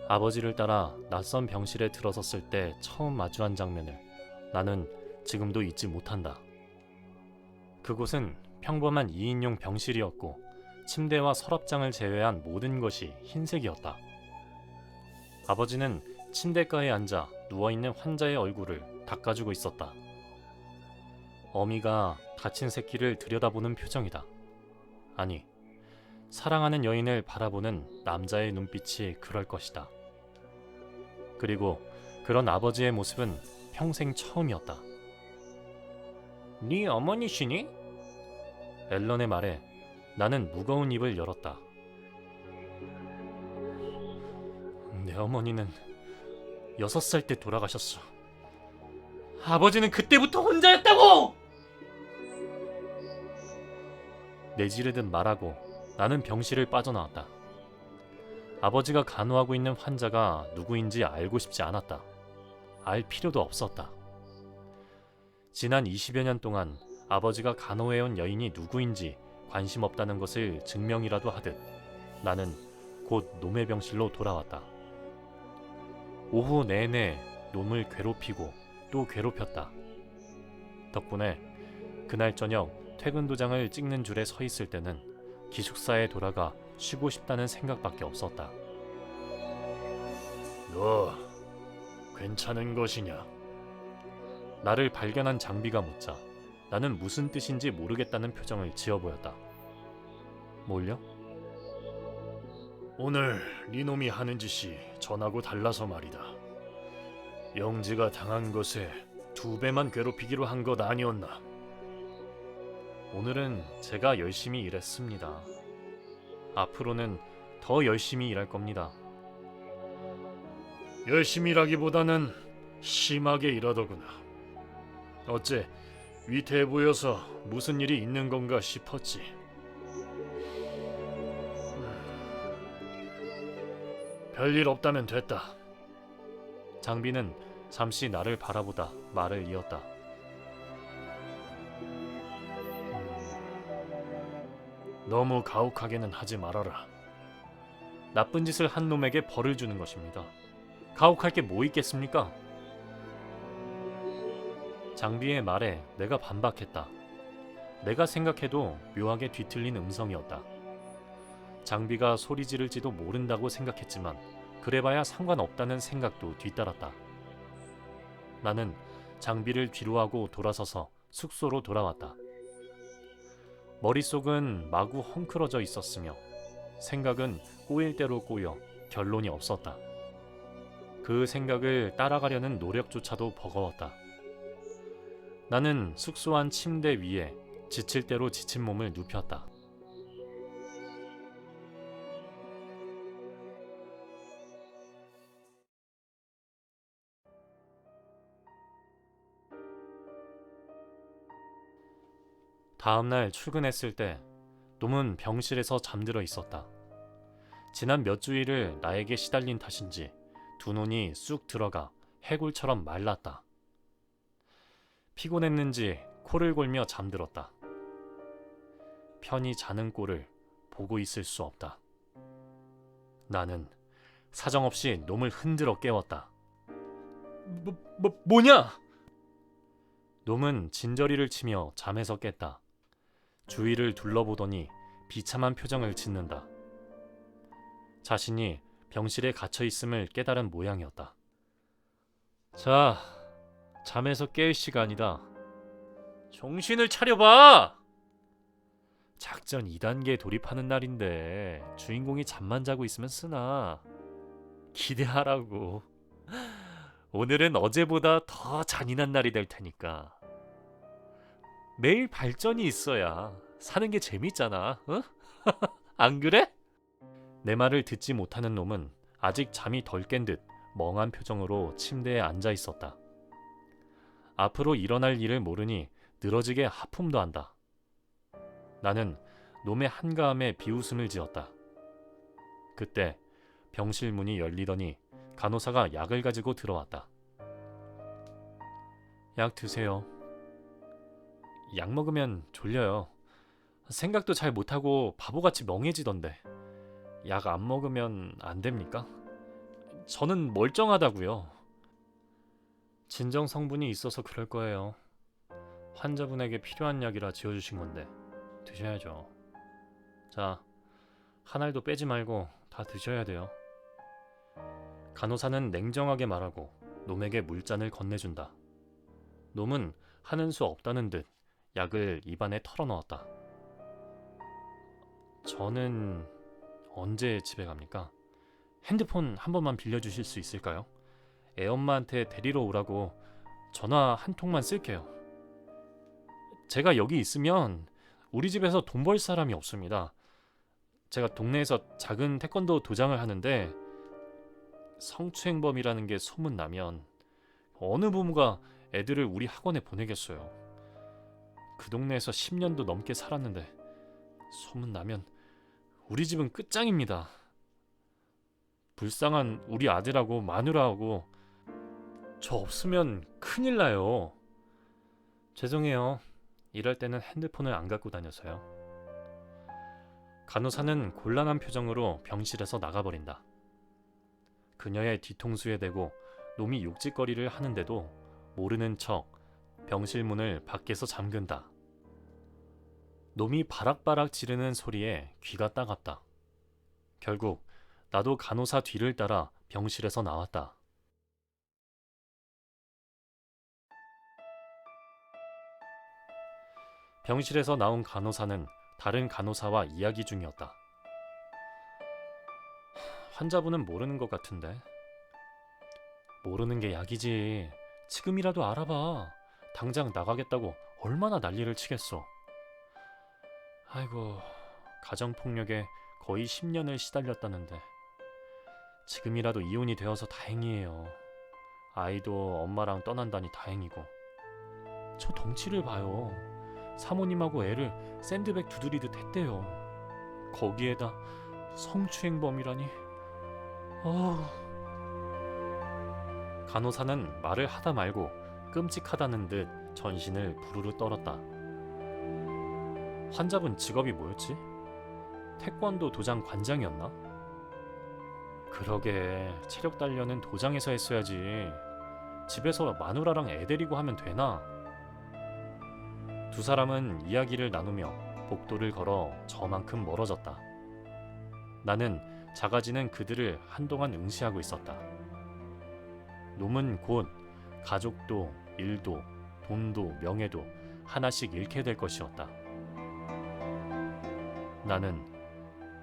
아버지를 따라 낯선 병실에 들어섰을 때 처음 마주한 장면을 나는 지금도 잊지 못한다. 그곳은 평범한 2인용 병실이었고 침대와 서랍장을 제외한 모든 것이 흰색이었다. 아버지는 침대가에 앉아 누워있는 환자의 얼굴을 닦아주고 있었다. 어미가 다친 새끼를 들여다보는 표정이다. 아니, 사랑하는 여인을 바라보는 남자의 눈빛이 그럴 것이다. 그리고 그런 아버지의 모습은 평생 처음이었다. 네 어머니시니? 앨런의 말에 나는 무거운 입을 열었다. 내 어머니는 6살 때 돌아가셨어. 아버지는 그때부터 혼자였다고! 내지르듯 말하고 나는 병실을 빠져나왔다. 아버지가 간호하고 있는 환자가 누구인지 알고 싶지 않았다. 알 필요도 없었다. 지난 20여 년 동안 아버지가 간호해온 여인이 누구인지 관심 없다는 것을 증명이라도 하듯 나는 곧 놈의 병실로 돌아왔다. 오후 내내 놈을 괴롭히고 또 괴롭혔다. 덕분에 그날 저녁 퇴근 도장을 찍는 줄에 서 있을 때는 기숙사에 돌아가 쉬고 싶다는 생각밖에 없었다. 너 괜찮은 것이냐? 나를 발견한 장비가 묻자 나는 무슨 뜻인지 모르겠다는 표정을 지어 보였다. 뭘요? 오늘 네 놈이 하는 짓이 전하고 달라서 말이다. 영지가 당한 것에 2배만 괴롭히기로 한 것 아니었나? 오늘은 제가 열심히 일했습니다. 앞으로는 더 열심히 일할 겁니다. 열심히 일하기보다는 심하게 일하더구나. 어째 위태해 보여서 무슨 일이 있는 건가 싶었지. 별일 없다면 됐다. 장비는 잠시 나를 바라보다 말을 이었다. 너무 가혹하게는 하지 말아라. 나쁜 짓을 한 놈에게 벌을 주는 것입니다. 가혹할 게 뭐 있겠습니까? 장비의 말에 내가 반박했다. 내가 생각해도 묘하게 뒤틀린 음성이었다. 장비가 소리 지를지도 모른다고 생각했지만 그래봐야 상관없다는 생각도 뒤따랐다. 나는 장비를 뒤로하고 돌아서서 숙소로 돌아왔다. 머릿속은 마구 헝클어져 있었으며 생각은 꼬일 대로 꼬여 결론이 없었다. 그 생각을 따라가려는 노력조차도 버거웠다. 나는 숙소 안 침대 위에 지칠 대로 지친 몸을 눕혔다. 다음날 출근했을 때 놈은 병실에서 잠들어 있었다. 지난 몇 주일을 나에게 시달린 탓인지 두 눈이 쑥 들어가 해골처럼 말랐다. 피곤했는지 코를 골며 잠들었다. 편히 자는 꼴을 보고 있을 수 없다. 나는 사정없이 놈을 흔들어 깨웠다. 뭐냐? 놈은 진저리를 치며 잠에서 깼다. 주위를 둘러보더니 비참한 표정을 짓는다. 자신이 병실에 갇혀있음을 깨달은 모양이었다. 자, 잠에서 깰 시간이다. 정신을 차려봐! 작전 2단계 돌입하는 날인데 주인공이 잠만 자고 있으면 쓰나. 기대하라고. 오늘은 어제보다 더 잔인한 날이 될 테니까. 매일 발전이 있어야 사는 게 재밌잖아. 어? 안 그래? 내 말을 듣지 못하는 놈은 아직 잠이 덜 깬 듯 멍한 표정으로 침대에 앉아 있었다. 앞으로 일어날 일을 모르니 늘어지게 하품도 한다. 나는 놈의 한가함에 비웃음을 지었다. 그때 병실 문이 열리더니 간호사가 약을 가지고 들어왔다. 약 드세요. 약 먹으면 졸려요. 생각도 잘 못하고 바보같이 멍해지던데. 약 안 먹으면 안 됩니까? 저는 멀쩡하다고요. 진정 성분이 있어서 그럴 거예요. 환자분에게 필요한 약이라 지어주신 건데 드셔야죠. 자, 한 알도 빼지 말고 다 드셔야 돼요. 간호사는 냉정하게 말하고 놈에게 물잔을 건네준다. 놈은 하는 수 없다는 듯 약을 입안에 털어넣었다. 저는 언제 집에 갑니까? 핸드폰 한 번만 빌려주실 수 있을까요? 애엄마한테 데리러 오라고 전화 한 통만 쓸게요. 제가 여기 있으면 우리 집에서 돈 벌 사람이 없습니다. 제가 동네에서 작은 태권도 도장을 하는데 성추행범이라는 게 소문나면 어느 부모가 애들을 우리 학원에 보내겠어요. 그 동네에서 10년도 넘게 살았는데 소문나면 우리 집은 끝장입니다. 불쌍한 우리 아들하고 마누라하고 저 없으면 큰일 나요. 죄송해요. 이럴 때는 핸드폰을 안 갖고 다녀서요. 간호사는 곤란한 표정으로 병실에서 나가버린다. 그녀의 뒤통수에 대고 놈이 욕짓거리를 하는데도 모르는 척 병실 문을 밖에서 잠근다. 놈이 바락바락 지르는 소리에 귀가 따갑다. 결국 나도 간호사 뒤를 따라 병실에서 나왔다. 병실에서 나온 간호사는 다른 간호사와 이야기 중이었다. 환자분은 모르는 것 같은데. 모르는 게 약이지. 지금이라도 알아봐. 당장 나가겠다고 얼마나 난리를 치겠어. 아이고, 가정폭력에 거의 10년을 시달렸다는데 지금이라도 이혼이 되어서 다행이에요. 아이도 엄마랑 떠난다니 다행이고. 저 덩치를 봐요. 사모님하고 애를 샌드백 두드리듯 했대요. 거기에다 성추행범이라니. 간호사는 말을 하다 말고 끔찍하다는 듯 전신을 부르르 떨었다. 환자분 직업이 뭐였지? 태권도 도장 관장이었나? 그러게, 체력 단련은 도장에서 했어야지. 집에서 마누라랑 애 데리고 하면 되나? 두 사람은 이야기를 나누며 복도를 걸어 저만큼 멀어졌다. 나는 작아지는 그들을 한동안 응시하고 있었다. 놈은 곧 가족도 일도 돈도 명예도 하나씩 잃게 될 것이었다. 나는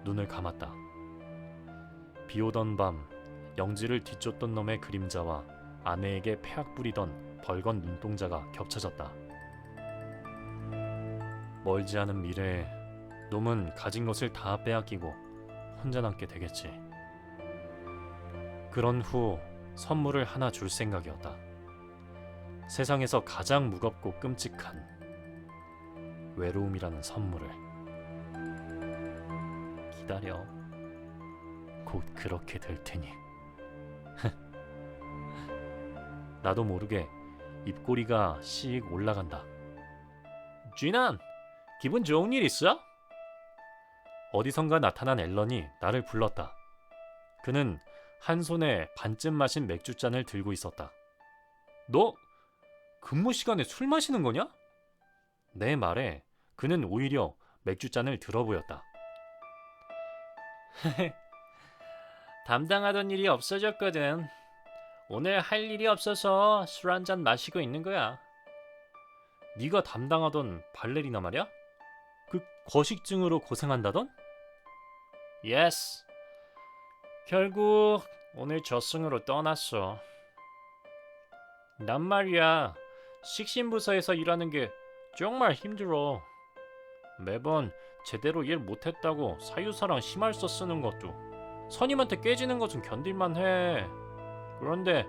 눈을 감았다. 비오던 밤 영지를 뒤쫓던 놈의 그림자와 아내에게 폐악 부리던 벌건 눈동자가 겹쳐졌다. 멀지 않은 미래에 놈은 가진 것을 다 빼앗기고 혼자 남게 되겠지. 그런 후 선물을 하나 줄 생각이었다. 세상에서 가장 무겁고 끔찍한 외로움이라는 선물을. 기다려. 곧 그렇게 될 테니. 나도 모르게 입꼬리가 씩 올라간다. 쥐난, 기분 좋은 일 있어? 어디선가 나타난 앨런이 나를 불렀다. 그는 한 손에 반쯤 마신 맥주잔을 들고 있었다. 너 근무 시간에 술 마시는 거냐? 내 말에 그는 오히려 맥주잔을 들어 보였다. 담당하던 일이 없어졌거든. 오늘 할 일이 없어서 술 한잔 마시고 있는 거야. 네가 담당하던 발레리나 말이야? 그 거식증으로 고생한다던? 예스. 결국 오늘 저승으로 떠났어. 난 말이야, 식신부서에서 일하는 게 정말 힘들어. 매번 제대로 일 못했다고 사유사랑 심할서 쓰는 것도, 선임한테 깨지는 것은 견딜만 해. 그런데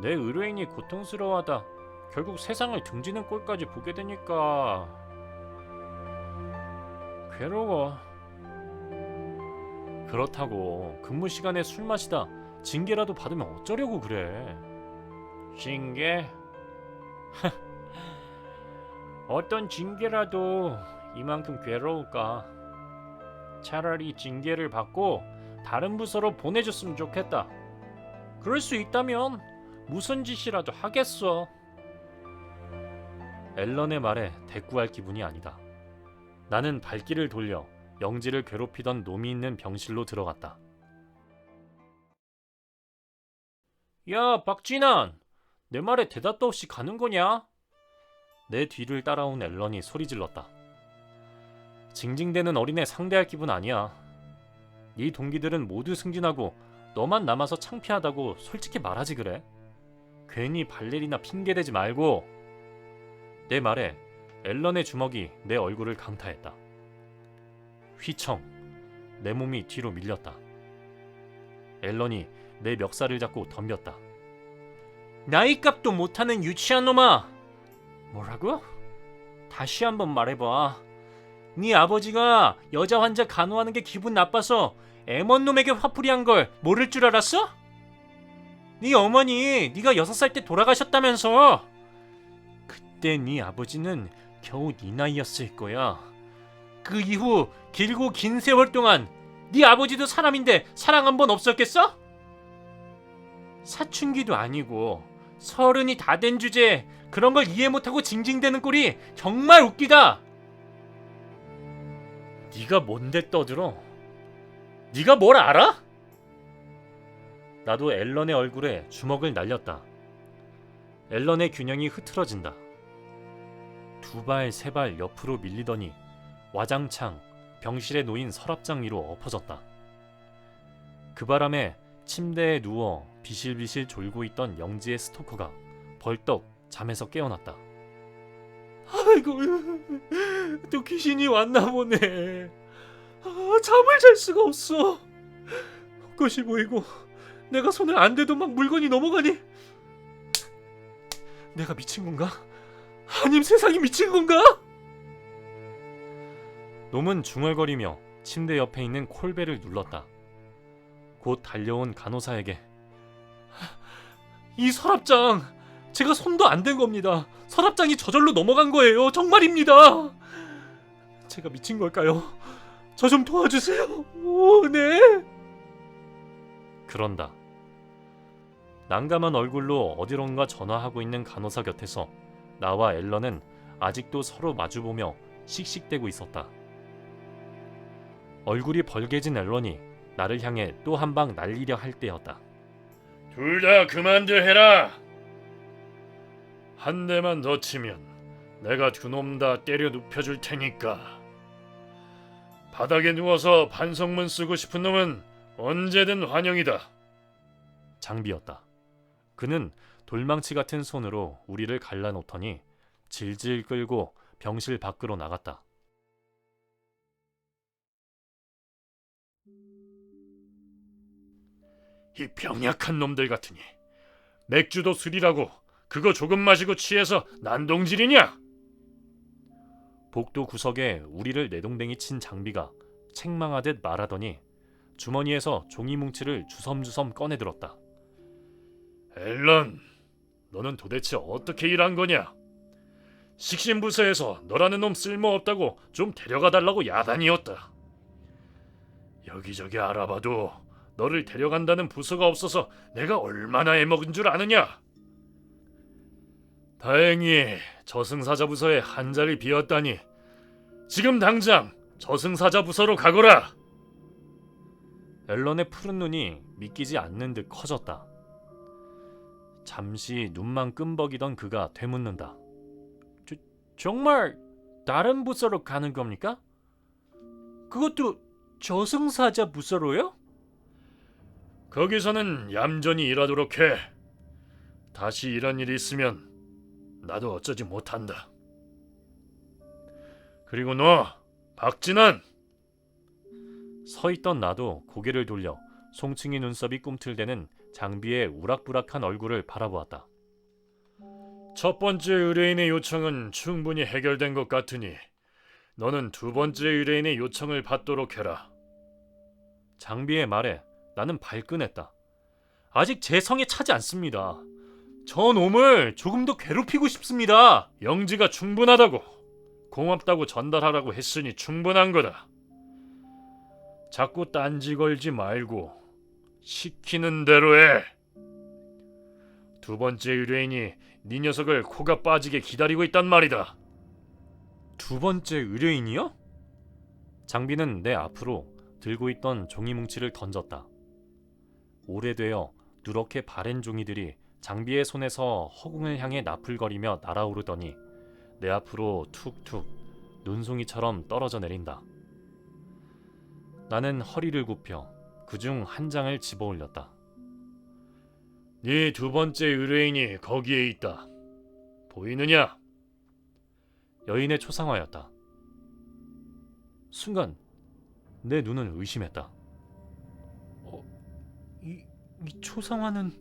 내 의뢰인이 고통스러워하다 결국 세상을 등지는 꼴까지 보게 되니까 괴로워. 그렇다고 근무 시간에 술 마시다 징계라도 받으면 어쩌려고 그래. 징계? 어떤 징계라도 이만큼 괴로울까? 차라리 징계를 받고 다른 부서로 보내줬으면 좋겠다. 그럴 수 있다면 무슨 짓이라도 하겠어. 앨런의 말에 대꾸할 기분이 아니다. 나는 발길을 돌려 영지를 괴롭히던 놈이 있는 병실로 들어갔다. 야, 박진환! 내 말에 대답도 없이 가는 거냐? 내 뒤를 따라온 앨런이 소리 질렀다. 징징대는 어린애 상대할 기분 아니야. 네 동기들은 모두 승진하고 너만 남아서 창피하다고 솔직히 말하지 그래. 괜히 발레리나 핑계대지 말고. 내 말에 앨런의 주먹이 내 얼굴을 강타했다. 휘청, 내 몸이 뒤로 밀렸다. 앨런이 내 멱살을 잡고 덤볐다. 나이값도 못하는 유치한 놈아! 뭐라고? 다시 한번 말해봐. 네 아버지가 여자 환자 간호하는 게 기분 나빠서 애먼 놈에게 화풀이한 걸 모를 줄 알았어? 네 어머니 네가 6살 때 돌아가셨다면서. 그때 네 아버지는 겨우 네 나이였을 거야. 그 이후 길고 긴 세월 동안 네 아버지도 사람인데 사랑 한 번 없었겠어? 사춘기도 아니고 30이 다 된 주제에 그런 걸 이해 못하고 징징대는 꼴이 정말 웃기다. 네가 뭔데 떠들어? 네가 뭘 알아? 나도 앨런의 얼굴에 주먹을 날렸다. 앨런의 균형이 흐트러진다. 2발 3발 옆으로 밀리더니 와장창 병실에 놓인 서랍장 위로 엎어졌다. 그 바람에 침대에 누워 비실비실 졸고 있던 영지의 스토커가 벌떡 잠에서 깨어났다. 아이고, 또 귀신이 왔나 보네. 잠을 잘 수가 없어. 헛것이 보이고 내가 손을 안 대도 막 물건이 넘어가니. 내가 미친 건가? 아님 세상이 미친 건가? 놈은 중얼거리며 침대 옆에 있는 콜벨을 눌렀다. 곧 달려온 간호사에게 이 서랍장 제가 손도 안 댄 겁니다. 서랍장이 저절로 넘어간 거예요. 정말입니다. 제가 미친 걸까요? 저 좀 도와주세요. 오, 네. 그런다. 난감한 얼굴로 어디론가 전화하고 있는 간호사 곁에서 나와 앨런은 아직도 서로 마주보며 씩씩대고 있었다. 얼굴이 벌개진 앨런이 나를 향해 또 한 방 날리려 할 때였다. 둘 다 그만들 해라. 한 대만 더 치면 내가 두 놈 다 때려 눕혀줄 테니까. 바닥에 누워서 반성문 쓰고 싶은 놈은 언제든 환영이다. 장비였다. 그는 돌망치 같은 손으로 우리를 갈라놓더니 질질 끌고 병실 밖으로 나갔다. 이 병약한 놈들 같으니 맥주도 술이라고 그거 조금 마시고 취해서 난동질이냐? 복도 구석에 우리를 내동댕이 친 장비가 책망하듯 말하더니 주머니에서 종이 뭉치를 주섬주섬 꺼내들었다. 앨런, 너는 도대체 어떻게 일한 거냐? 식신부서에서 너라는 놈 쓸모없다고 좀 데려가 달라고 야단이었다. 여기저기 알아봐도 너를 데려간다는 부서가 없어서 내가 얼마나 애먹은 줄 아느냐? 다행히 저승사자 부서에 한 자리 비었다니 지금 당장 저승사자 부서로 가거라. 앨런의 푸른 눈이 믿기지 않는 듯 커졌다. 잠시 눈만 끔벅이던 그가 되묻는다. 정말 다른 부서로 가는 겁니까? 그것도 저승사자 부서로요? 거기서는 얌전히 일하도록 해. 다시 이런 일이 있으면 나도 어쩌지 못한다. 그리고 너, 박진환! 서있던 나도 고개를 돌려 송충이 눈썹이 꿈틀대는 장비의 우락부락한 얼굴을 바라보았다. 첫 번째 의뢰인의 요청은 충분히 해결된 것 같으니 너는 두 번째 의뢰인의 요청을 받도록 해라. 장비의 말에 나는 발끈했다. 아직 제 성에 차지 않습니다. 저 놈을 조금 더 괴롭히고 싶습니다. 영지가 충분하다고, 고맙다고 전달하라고 했으니 충분한 거다. 자꾸 딴지 걸지 말고 시키는 대로 해. 두 번째 의뢰인이 네 녀석을 코가 빠지게 기다리고 있단 말이다. 두 번째 의뢰인이요? 장비는 내 앞으로 들고 있던 종이 뭉치를 던졌다. 오래되어 누렇게 바랜 종이들이 장비의 손에서 허공을 향해 나풀거리며 날아오르더니 내 앞으로 툭툭 눈송이처럼 떨어져 내린다. 나는 허리를 굽혀 그중 한 장을 집어 올렸다. 네 두 번째 의뢰인이 거기에 있다. 보이느냐? 여인의 초상화였다. 순간 내 눈은 의심했다. 이 초상화는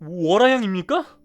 월화양입니까?